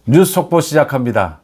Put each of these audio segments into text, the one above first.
뉴스 속보 시작합니다.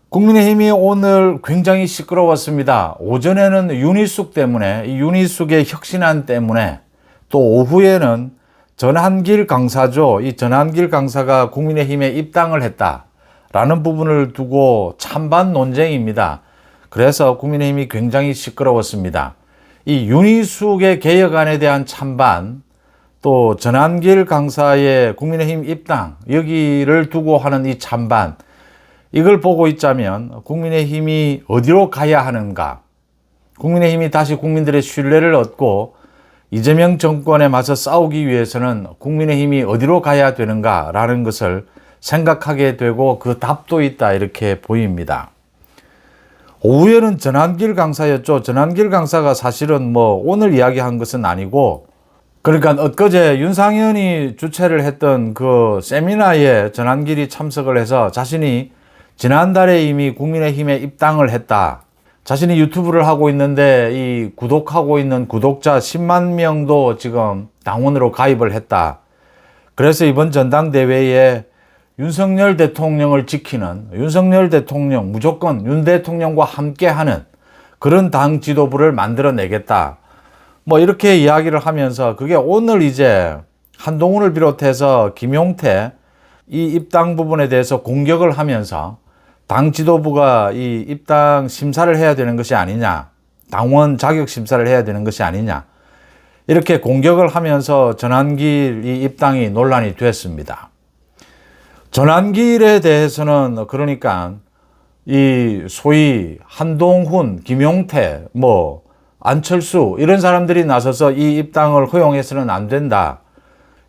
국민의힘이 오늘 굉장히 시끄러웠습니다. 오전에는 윤희숙 때문에, 이 윤희숙의 혁신안 때문에, 또 오후에는 전한길 강사죠. 이 전한길 강사가 국민의힘에 입당을 했다라는 부분을 두고 찬반 논쟁입니다. 그래서 국민의힘이 굉장히 시끄러웠습니다. 이 윤희숙의 개혁안에 대한 찬반, 또 전한길 강사의 국민의힘 입당, 여기를 두고 하는 이 찬반, 이걸 보고 있자면 국민의힘이 어디로 가야 하는가, 국민의힘이 다시 국민들의 신뢰를 얻고 이재명 정권에 맞서 싸우기 위해서는 국민의힘이 어디로 가야 되는가라는 것을 생각하게 되고 그 답도 있다, 이렇게 보입니다. 오후에는 전한길 강사였죠. 전한길 강사가 사실은 오늘 이야기한 것은 아니고, 그러니까 엊그제 윤상현이 주최를 했던 그 세미나에 전한길이 참석을 해서 자신이 지난달에 이미 국민의힘에 입당을 했다. 자신이 유튜브를 하고 있는데 이 구독하고 있는 구독자 10만 명도 지금 당원으로 가입을 했다. 그래서 이번 전당대회에 윤석열 대통령을 지키는, 윤석열 대통령, 무조건 윤 대통령과 함께하는 그런 당 지도부를 만들어내겠다. 이렇게 이야기를 하면서, 그게 오늘 이제 한동훈을 비롯해서 김용태 이 입당 부분에 대해서 공격을 하면서 당 지도부가 이 입당 심사를 해야 되는 것이 아니냐, 당원 자격 심사를 해야 되는 것이 아니냐, 이렇게 공격을 하면서 전한길 이 입당이 논란이 됐습니다. 전한길에 대해서는 그러니까 이 소위 한동훈, 김용태, 안철수 이런 사람들이 나서서 이 입당을 허용해서는 안 된다,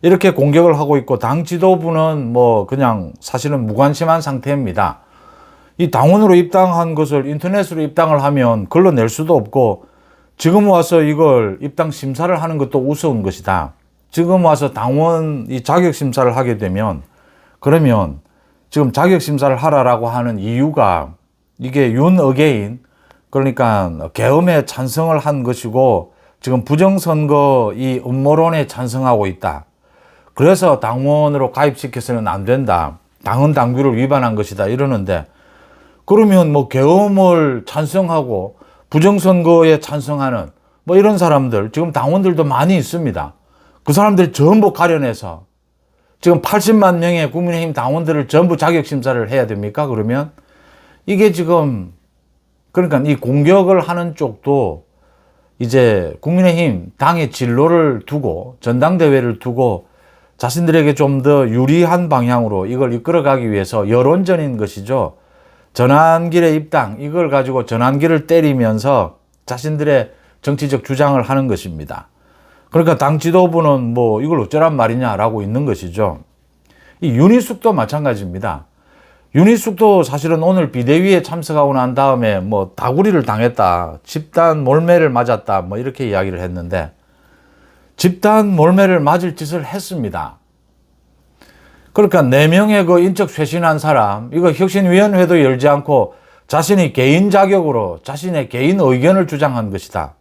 이렇게 공격을 하고 있고, 당 지도부는 그냥 사실은 무관심한 상태입니다. 이 당원으로 입당한 것을 인터넷으로 입당을 하면 걸러낼 수도 없고, 지금 와서 이걸 입당 심사를 하는 것도 우스운 것이다. 지금 와서 당원 이 자격 심사를 하게 되면, 그러면 지금 자격 심사를 하라라고 하는 이유가 이게 윤어게인, 그러니까 계엄에 찬성을 한 것이고 지금 부정선거 이 음모론에 찬성하고 있다. 그래서 당원으로 가입시켜서는 안 된다. 당헌 당규를 위반한 것이다, 이러는데, 그러면 계엄을 찬성하고 부정선거에 찬성하는 이런 사람들, 지금 당원들도 많이 있습니다. 그 사람들 전부 가려내서 지금 80만 명의 국민의힘 당원들을 전부 자격심사를 해야 됩니까? 그러면 이게 지금, 그러니까 이 공격을 하는 쪽도 이제 국민의힘 당의 진로를 두고, 전당대회를 두고 자신들에게 좀 더 유리한 방향으로 이걸 이끌어가기 위해서 여론전인 것이죠. 전한길의 입당, 이걸 가지고 전한길을 때리면서 자신들의 정치적 주장을 하는 것입니다. 그러니까 당 지도부는 이걸 어쩌란 말이냐라고 있는 것이죠. 이 윤희숙도 마찬가지입니다. 윤희숙도 사실은 오늘 비대위에 참석하고 난 다음에 다구리를 당했다, 집단 몰매를 맞았다, 이렇게 이야기를 했는데, 집단 몰매를 맞을 짓을 했습니다. 그러니까 4명의 그 인적 쇄신한 사람, 이거 혁신위원회도 열지 않고 자신이 개인 자격으로 자신의 개인 의견을 주장한 것이다.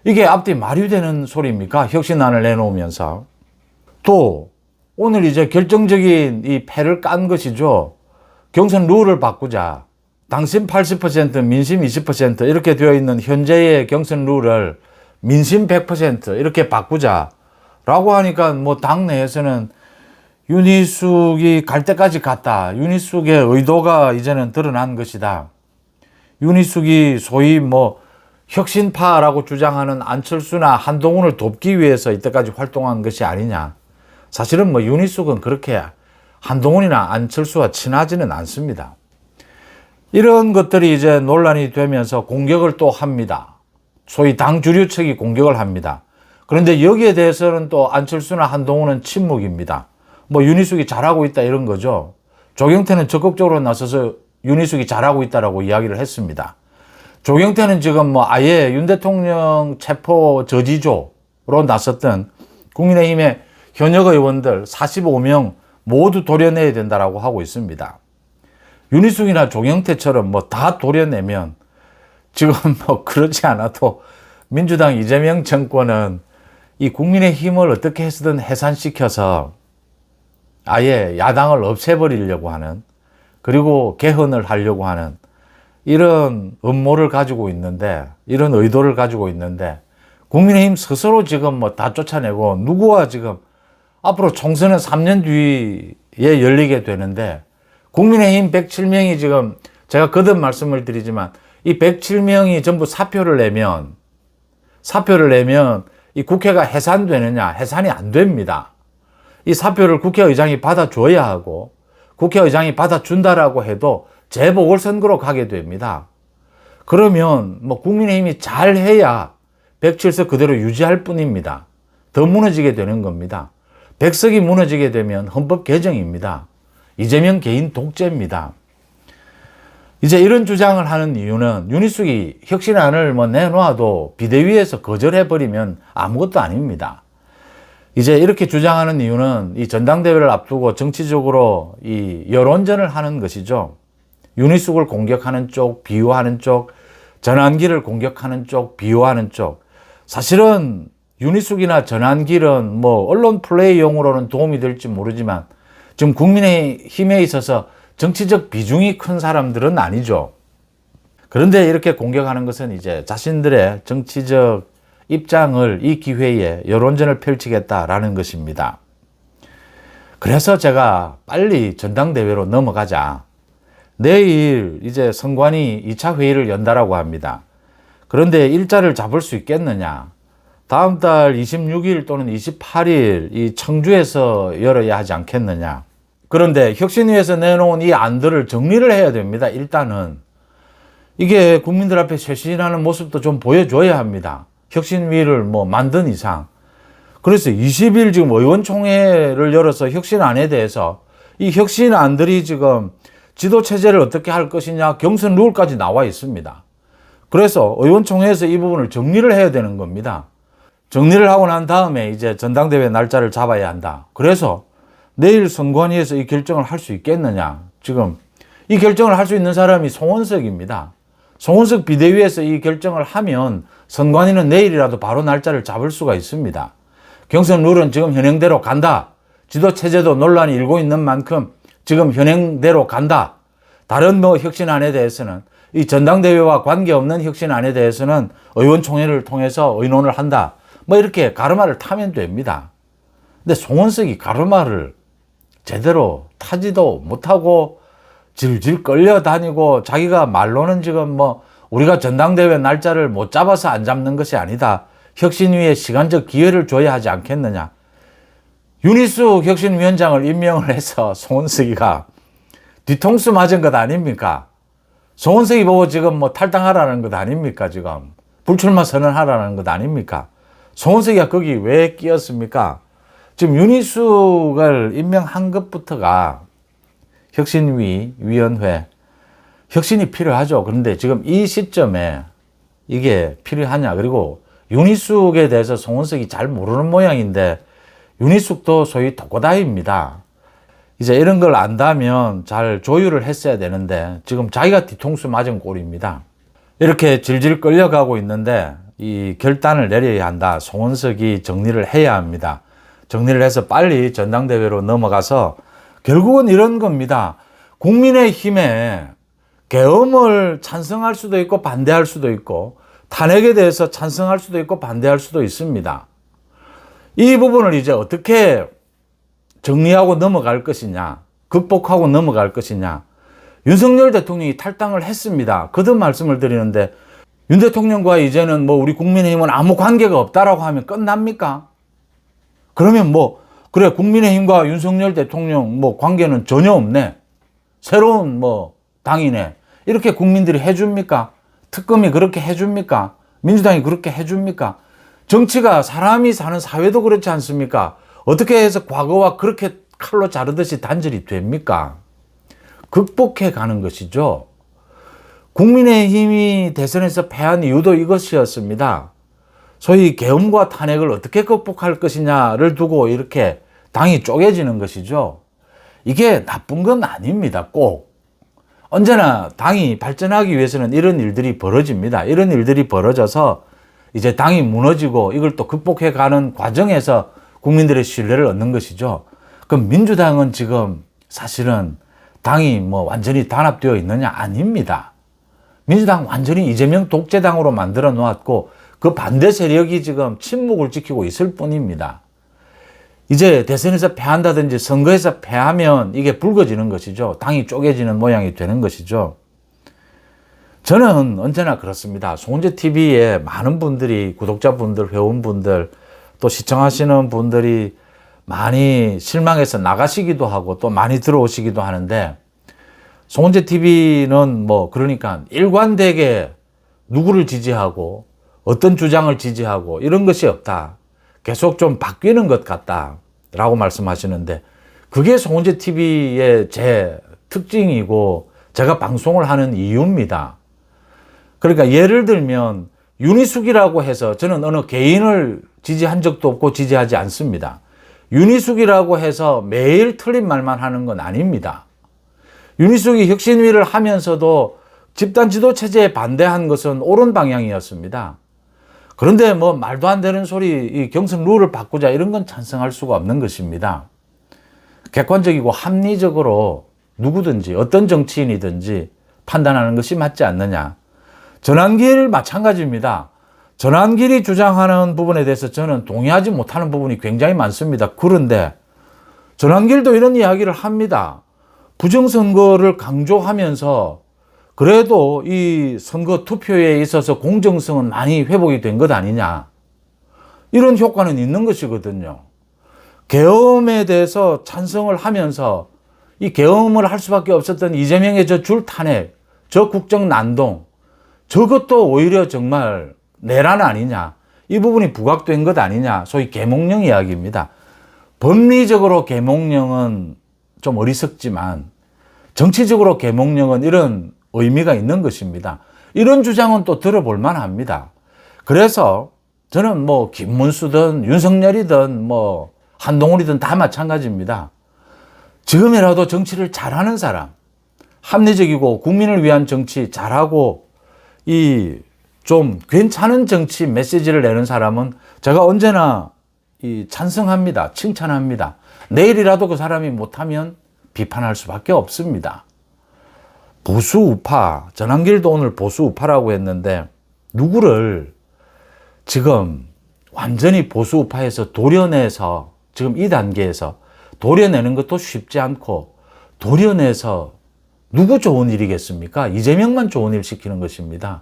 이게 앞뒤 말이 되는 소리입니까? 혁신안을 내놓으면서. 또 오늘 이제 결정적인 이 패를 깐 것이죠. 경선 룰을 바꾸자. 당심 80%, 민심 20% 이렇게 되어 있는 현재의 경선 룰을 민심 100% 이렇게 바꾸자라고 하니까 당내에서는 윤희숙이 갈 때까지 갔다, 윤희숙의 의도가 이제는 드러난 것이다, 윤희숙이 소위 혁신파라고 주장하는 안철수나 한동훈을 돕기 위해서 이때까지 활동한 것이 아니냐. 사실은 윤희숙은 그렇게 한동훈이나 안철수와 친하지는 않습니다. 이런 것들이 이제 논란이 되면서 공격을 또 합니다. 소위 당 주류 측이 공격을 합니다. 그런데 여기에 대해서는 또 안철수나 한동훈은 침묵입니다. 윤희숙이 잘하고 있다, 이런 거죠. 조경태는 적극적으로 나서서 윤희숙이 잘하고 있다라고 이야기를 했습니다. 조경태는 지금 아예 윤 대통령 체포 저지조로 나섰던 국민의힘의 현역 의원들 45명 모두 도려내야 된다라고 하고 있습니다. 윤희숙이나 조경태처럼 다 도려내면 지금 그렇지 않아도 민주당 이재명 정권은 이 국민의힘을 어떻게 해서든 해산시켜서 아예 야당을 없애버리려고 하는, 그리고 개헌을 하려고 하는 이런 음모를 가지고 있는데, 이런 의도를 가지고 있는데, 국민의힘 스스로 지금 뭐 다 쫓아내고, 누구와 지금 앞으로 총선은 3년 뒤에 열리게 되는데, 국민의힘 107명이 지금 제가 거듭 말씀을 드리지만, 이 107명이 전부 사표를 내면 이 국회가 해산되느냐? 해산이 안 됩니다. 이 사표를 국회의장이 받아줘야 하고, 국회의장이 받아준다라고 해도 재보궐선거로 가게 됩니다. 그러면 뭐 국민의힘이 잘해야 107석 그대로 유지할 뿐입니다. 더 무너지게 되는 겁니다. 100석이 무너지게 되면 헌법 개정입니다. 이재명 개인 독재입니다. 이제 이런 주장을 하는 이유는 윤희숙이 혁신안을 뭐 내놓아도 비대위에서 거절해버리면 아무것도 아닙니다. 이제 이렇게 주장하는 이유는 이 전당대회를 앞두고 정치적으로 이 여론전을 하는 것이죠. 윤희숙을 공격하는 쪽, 비호하는 쪽, 전환기를 공격하는 쪽, 비호하는 쪽. 사실은 윤희숙이나 전환기는 뭐 언론 플레이용으로는 도움이 될지 모르지만 지금 국민의힘에 있어서 정치적 비중이 큰 사람들은 아니죠. 그런데 이렇게 공격하는 것은 이제 자신들의 정치적 입장을 이 기회에 여론전을 펼치겠다라는 것입니다. 그래서 제가 빨리 전당대회로 넘어가자. 내일 이제 선관위 2차 회의를 연다라고 합니다. 그런데 일자를 잡을 수 있겠느냐? 다음 달 26일 또는 28일 이 청주에서 열어야 하지 않겠느냐? 그런데 혁신위에서 내놓은 이 안들을 정리를 해야 됩니다. 일단은 이게 국민들 앞에 쇄신하는 모습도 좀 보여줘야 합니다. 혁신위를 뭐 만든 이상. 그래서 20일 지금 의원총회를 열어서 혁신안에 대해서 이 혁신안들이 지금 지도체제를 어떻게 할 것이냐 경선 룰까지 나와 있습니다. 그래서 의원총회에서 이 부분을 정리를 해야 되는 겁니다. 정리를 하고 난 다음에 이제 전당대회 날짜를 잡아야 한다. 그래서 내일 선관위에서 이 결정을 할 수 있겠느냐. 지금 이 결정을 할 수 있는 사람이 송원석입니다. 송원석 비대위에서 이 결정을 하면 선관위는 내일이라도 바로 날짜를 잡을 수가 있습니다. 경선 룰은 지금 현행대로 간다. 지도체제도 논란이 일고 있는 만큼 지금 현행대로 간다. 다른 뭐 혁신안에 대해서는 이 전당대회와 관계없는 혁신안에 대해서는 의원총회를 통해서 의논을 한다. 뭐 이렇게 가르마를 타면 됩니다. 근데 송원석이 가르마를 제대로 타지도 못하고 질질 끌려다니고 자기가 말로는 지금 뭐 우리가 전당대회 날짜를 못 잡아서 안 잡는 것이 아니다. 혁신위에 시간적 기회를 줘야 하지 않겠느냐. 윤희숙 혁신위원장을 임명을 해서 송원석이가 뒤통수 맞은 것 아닙니까? 송원석이 보고 지금 뭐 탈당하라는 것 아닙니까? 지금 불출마 선언하라는 것 아닙니까? 송원석이가 거기 왜 끼었습니까? 지금 윤희숙을 임명한 것부터가 혁신위, 위원회, 혁신이 필요하죠. 그런데 지금 이 시점에 이게 필요하냐. 그리고 윤희숙에 대해서 송원석이 잘 모르는 모양인데 윤희숙도 소위 독고다이입니다. 이제 이런 걸 안다면 잘 조율을 했어야 되는데 지금 자기가 뒤통수 맞은 꼴입니다. 이렇게 질질 끌려가고 있는데 이 결단을 내려야 한다. 송원석이 정리를 해야 합니다. 정리를 해서 빨리 전당대회로 넘어가서 결국은 이런 겁니다. 국민의힘에 계엄을 찬성할 수도 있고 반대할 수도 있고 탄핵에 대해서 찬성할 수도 있고 반대할 수도 있습니다. 이 부분을 이제 어떻게 정리하고 넘어갈 것이냐, 극복하고 넘어갈 것이냐. 윤석열 대통령이 탈당을 했습니다. 거듭 말씀을 드리는데 윤 대통령과 이제는 뭐 우리 국민의힘은 아무 관계가 없다라고 하면 끝납니까? 그러면 뭐 그래 국민의힘과 윤석열 대통령 뭐 관계는 전혀 없네. 새로운 뭐 당이네. 이렇게 국민들이 해줍니까? 특검이 그렇게 해줍니까? 민주당이 그렇게 해줍니까? 정치가 사람이 사는 사회도 그렇지 않습니까? 어떻게 해서 과거와 그렇게 칼로 자르듯이 단절이 됩니까? 극복해 가는 것이죠. 국민의힘이 대선에서 패한 이유도 이것이었습니다. 소위 계엄과 탄핵을 어떻게 극복할 것이냐를 두고 이렇게 당이 쪼개지는 것이죠. 이게 나쁜 건 아닙니다. 꼭. 언제나 당이 발전하기 위해서는 이런 일들이 벌어집니다. 이런 일들이 벌어져서 이제 당이 무너지고 이걸 또 극복해 가는 과정에서 국민들의 신뢰를 얻는 것이죠. 그럼 민주당은 지금 사실은 당이 뭐 완전히 단합되어 있느냐? 아닙니다. 민주당 완전히 이재명 독재당으로 만들어 놓았고 그 반대 세력이 지금 침묵을 지키고 있을 뿐입니다. 이제 대선에서 패한다든지 선거에서 패하면 이게 붉어지는 것이죠. 당이 쪼개지는 모양이 되는 것이죠. 저는 언제나 그렇습니다. 송은재 TV에 많은 분들이, 구독자분들, 회원분들, 또 시청하시는 분들이 많이 실망해서 나가시기도 하고 또 많이 들어오시기도 하는데, 송은재 TV는 뭐 그러니까 일관되게 누구를 지지하고 어떤 주장을 지지하고 이런 것이 없다. 계속 좀 바뀌는 것 같다 라고 말씀하시는데, 그게 송은재 TV의 제 특징이고 제가 방송을 하는 이유입니다. 그러니까 예를 들면 윤희숙이라고 해서 저는 어느 개인을 지지한 적도 없고 지지하지 않습니다. 윤희숙이라고 해서 매일 틀린 말만 하는 건 아닙니다. 윤희숙이 혁신위를 하면서도 집단 지도 체제에 반대한 것은 옳은 방향이었습니다. 그런데 뭐 말도 안 되는 소리, 이 경선 룰을 바꾸자 이런 건 찬성할 수가 없는 것입니다. 객관적이고 합리적으로 누구든지 어떤 정치인이든지 판단하는 것이 맞지 않느냐. 전환길 마찬가지입니다. 전환길이 주장하는 부분에 대해서 저는 동의하지 못하는 부분이 굉장히 많습니다. 그런데 전환길도 이런 이야기를 합니다. 부정선거를 강조하면서 그래도 이 선거 투표에 있어서 공정성은 많이 회복이 된 것 아니냐. 이런 효과는 있는 것이거든요. 계엄에 대해서 찬성을 하면서 이 계엄을 할 수밖에 없었던 이재명의 저 줄 탄핵, 저 국정 난동, 저것도 오히려 정말 내란 아니냐. 이 부분이 부각된 것 아니냐. 소위 계몽령 이야기입니다. 법리적으로 계몽령은 좀 어리석지만 정치적으로 계몽령은 이런 의미가 있는 것입니다. 이런 주장은 또 들어볼 만합니다. 그래서 저는 뭐 김문수든 윤석열이든 뭐 한동훈이든 다 마찬가지입니다. 지금이라도 정치를 잘하는 사람, 합리적이고 국민을 위한 정치 잘하고 이 좀 괜찮은 정치 메시지를 내는 사람은 제가 언제나 찬성합니다. 칭찬합니다. 내일이라도 그 사람이 못하면 비판할 수밖에 없습니다. 보수 우파, 전환길도 오늘 보수 우파라고 했는데 누구를 지금 완전히 보수 우파에서 도려내서 지금 이 단계에서 도려내는 것도 쉽지 않고 도려내서 누구 좋은 일이겠습니까? 이재명만 좋은 일 시키는 것입니다.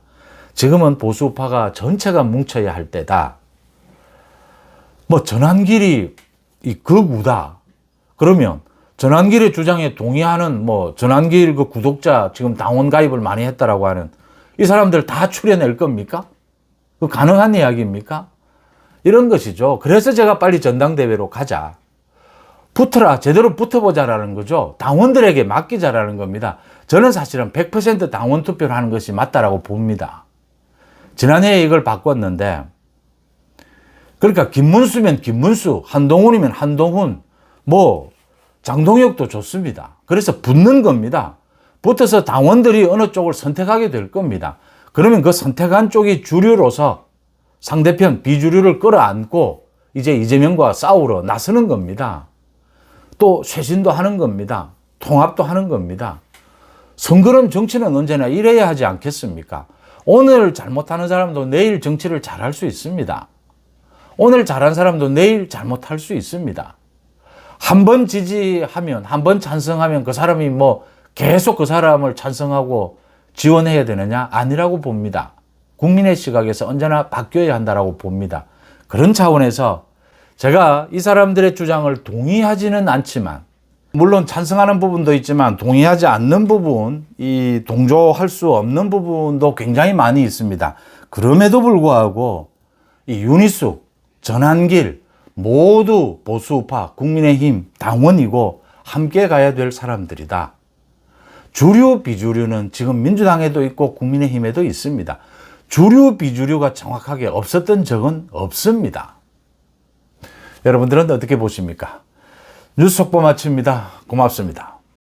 지금은 보수 우파가 전체가 뭉쳐야 할 때다. 뭐 전환길이 극우다. 그러면 전환길의 주장에 동의하는 뭐 전환길 그 구독자 지금 당원 가입을 많이 했다라고 하는 이 사람들 다 추려낼 겁니까? 그 가능한 이야기입니까? 이런 것이죠. 그래서 제가 빨리 전당대회로 가자. 붙어라. 제대로 붙어보자라는 거죠. 당원들에게 맡기자라는 겁니다. 저는 사실은 100% 당원 투표를 하는 것이 맞다라고 봅니다. 지난해에 이걸 바꿨는데, 그러니까 김문수면 김문수, 한동훈이면 한동훈, 뭐 장동혁도 좋습니다. 그래서 붙는 겁니다. 붙어서 당원들이 어느 쪽을 선택하게 될 겁니다. 그러면 그 선택한 쪽이 주류로서 상대편 비주류를 끌어안고 이제 이재명과 싸우러 나서는 겁니다. 또 쇄신도 하는 겁니다. 통합도 하는 겁니다. 선거는 정치는 언제나 이래야 하지 않겠습니까? 오늘 잘못하는 사람도 내일 정치를 잘할 수 있습니다. 오늘 잘한 사람도 내일 잘못할 수 있습니다. 한 번 지지하면, 한 번 찬성하면 그 사람이 뭐 계속 그 사람을 찬성하고 지원해야 되느냐? 아니라고 봅니다. 국민의 시각에서 언제나 바뀌어야 한다라고 봅니다. 그런 차원에서 제가 이 사람들의 주장을 동의하지는 않지만, 물론 찬성하는 부분도 있지만 동의하지 않는 부분, 이 동조할 수 없는 부분도 굉장히 많이 있습니다. 그럼에도 불구하고 이 윤희숙, 전환길 모두 보수우파, 국민의힘 당원이고 함께 가야 될 사람들이다. 주류, 비주류는 지금 민주당에도 있고 국민의힘에도 있습니다. 주류, 비주류가 정확하게 없었던 적은 없습니다. 여러분들은 어떻게 보십니까? 뉴스 속보 마칩니다. 고맙습니다.